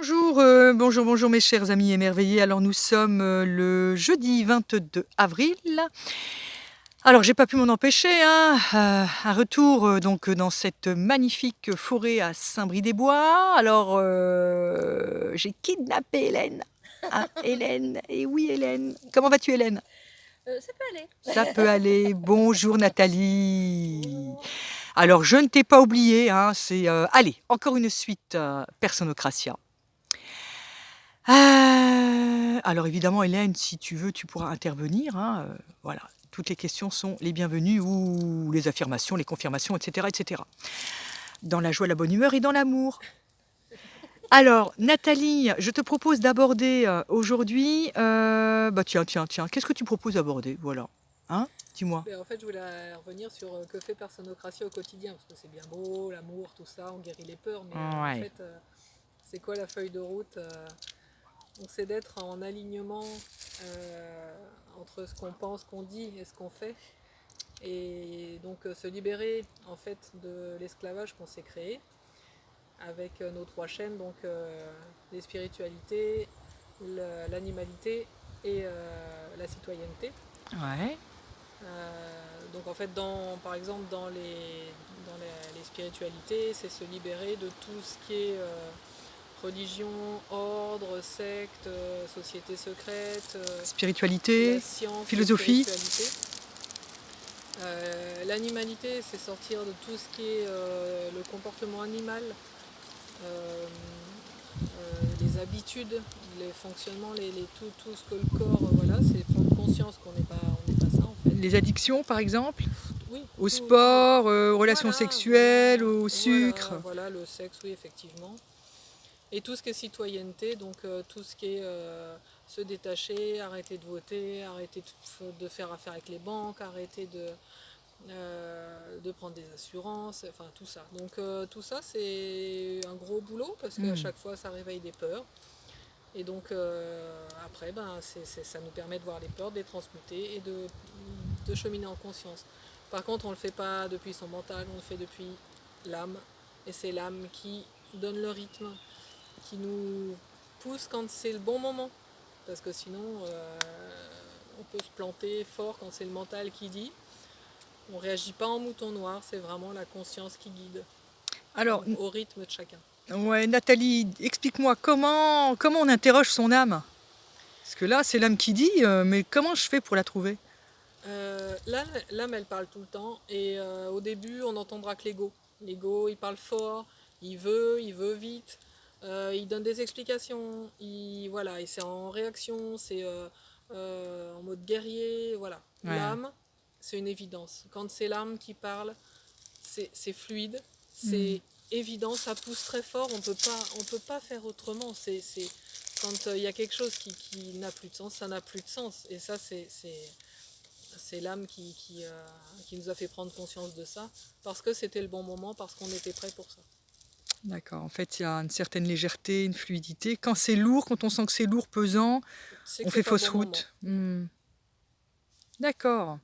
Bonjour mes chers amis émerveillés. Alors nous sommes le jeudi 22 avril. Alors j'ai pas pu m'en empêcher, hein. Un retour donc dans cette magnifique forêt à Saint-Brie-des-Bois. Alors j'ai kidnappé Hélène. Hein, Hélène, et oui Hélène. Comment vas-tu Hélène? Ça peut aller. Ça peut aller. Bonjour Nathalie. Bonjour. Alors je ne t'ai pas oublié, hein. C'est allez, encore une suite Personocratia. Alors évidemment, Hélène, si tu veux, tu pourras intervenir, hein, voilà, toutes les questions sont les bienvenues ou les affirmations, les confirmations, etc., etc. Dans la joie, la bonne humeur et dans l'amour. Alors, Nathalie, je te propose d'aborder aujourd'hui. Tiens, qu'est-ce que tu proposes d'aborder? Voilà, hein? Dis-moi. En fait, je voulais revenir sur que fait Personocratia au quotidien, parce que c'est bien beau, l'amour, tout ça, on guérit les peurs, mais en Ouais. fait, c'est quoi la feuille de route Donc, c'est d'être en alignement entre ce qu'on pense, qu'on dit et ce qu'on fait, et donc se libérer en fait de l'esclavage qu'on s'est créé avec nos trois chaînes, donc les spiritualités, l'animalité et la citoyenneté. Ouais. Donc en fait, par exemple, dans les spiritualités, c'est se libérer de tout ce qui est religion, ordre, secte, société secrète, Spiritualité, la science, philosophie. la spiritualité. L'animalité, c'est sortir de tout ce qui est le comportement animal, les habitudes, les fonctionnements, tout ce que le corps, voilà, c'est prendre conscience qu'on n'est pas ça en fait. Les addictions, par exemple, Oui, au sport, aux relations voilà, sexuelles, au sucre. Voilà, le sexe, oui, effectivement. Et tout ce qui est citoyenneté, donc tout ce qui est se détacher, arrêter de voter, arrêter de faire affaire avec les banques, arrêter de prendre des assurances, enfin tout ça. Donc tout ça, c'est un gros boulot parce qu'à chaque fois, ça réveille des peurs. Et donc après, ça nous permet de voir les peurs, de les transmuter et de cheminer en conscience. Par contre, on ne le fait pas depuis son mental, on le fait depuis l'âme. Et c'est l'âme qui donne le rythme, qui nous pousse quand c'est le bon moment. Parce que sinon, on peut se planter fort quand c'est le mental qui dit. On ne réagit pas en mouton noir, c'est vraiment la conscience qui guide. Alors, au rythme de chacun. Ouais, Nathalie, explique-moi comment on interroge son âme? Parce que là, c'est l'âme qui dit, mais comment je fais pour la trouver? L'âme, elle parle tout le temps. Et au début, on n'entendra que l'ego. L'ego, il parle fort, il veut vite, il donne des explications, voilà, et c'est en réaction, c'est en mode guerrier, voilà. Ouais. L'âme, c'est une évidence. Quand c'est l'âme qui parle, c'est fluide, c'est évident, ça pousse très fort, on peut pas faire autrement. Quand il y a quelque chose qui n'a plus de sens, ça n'a plus de sens. Et ça, c'est l'âme qui nous a fait prendre conscience de ça, parce que c'était le bon moment, parce qu'on était prêt pour ça. D'accord, en fait, il y a une certaine légèreté, une fluidité. Quand c'est lourd, quand on sent que c'est lourd, pesant, on fait fausse route. D'accord.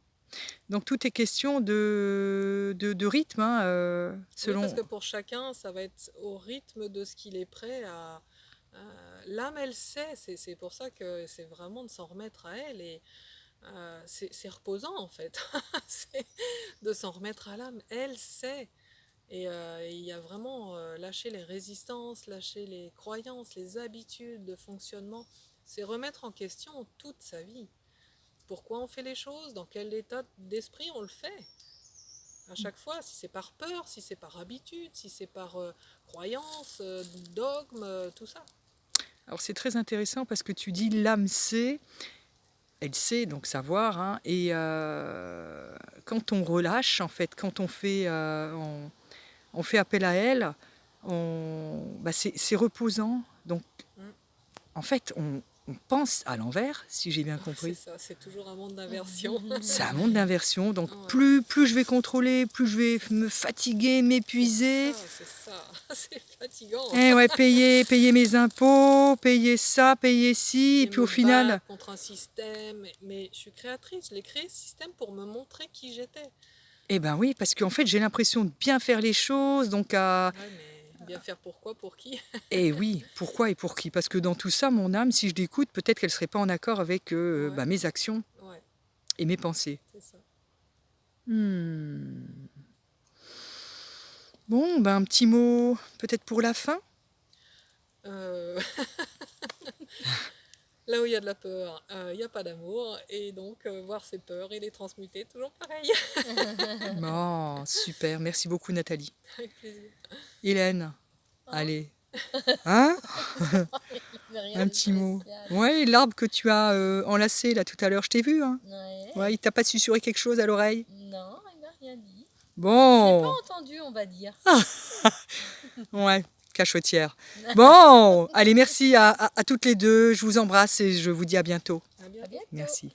Donc tout est question de rythme, hein, selon... Oui, parce que pour chacun, ça va être au rythme de ce qu'il est prêt à... l'âme, elle sait, c'est pour ça que c'est vraiment de s'en remettre à elle, et c'est reposant en fait, c'est de s'en remettre à l'âme, elle sait. Et il y a vraiment lâcher les résistances, lâcher les croyances, les habitudes de fonctionnement, c'est remettre en question toute sa vie. Pourquoi on fait les choses, dans quel état d'esprit on le fait. À chaque fois, si c'est par peur, si c'est par habitude, si c'est par croyance, dogme, tout ça. Alors c'est très intéressant parce que tu dis l'âme sait, elle sait donc savoir, hein, et quand on relâche, en fait, quand on fait appel à elle, c'est reposant. Donc, en fait, on pense à l'envers, si j'ai bien compris. C'est ça, c'est toujours un monde d'inversion. C'est un monde d'inversion. Donc, Ouais. plus je vais contrôler, plus je vais me fatiguer, m'épuiser. C'est ça, c'est fatigant. Et ouais, payer mes impôts, payer ça, payer ci, et puis au final... contre un système, mais je suis créatrice, je l'ai créé ce système pour me montrer qui j'étais. Eh ben oui, parce qu'en fait, j'ai l'impression de bien faire les choses, donc à Bien faire pourquoi, pour qui. Et oui, pourquoi et pour qui? Parce que dans tout ça, mon âme, si je l'écoute, peut-être qu'elle ne serait pas en accord avec Ouais. mes actions Ouais, et mes pensées. c'est ça. Hmm. Bon, ben, un petit mot peut-être pour la fin. Euh, Là où il y a de la peur, il n'y a pas d'amour. Et donc, voir ces peurs et les transmuter, toujours pareil. Bon, super. Merci beaucoup, Nathalie. Avec plaisir. Hélène, Hein? allez. Hein? Rien Un de petit mot. spécial. Ouais, l'arbre que tu as enlacé là tout à l'heure, je t'ai vu. Hein? Ouais. Ouais, il t'a pas susurré quelque chose à l'oreille? Non, il m'a rien dit. J'ai Bon, pas entendu, on va dire. ouais, cachotière. Bon, allez, merci à toutes les deux. Je vous embrasse et je vous dis à bientôt. À bientôt. À bientôt. Merci.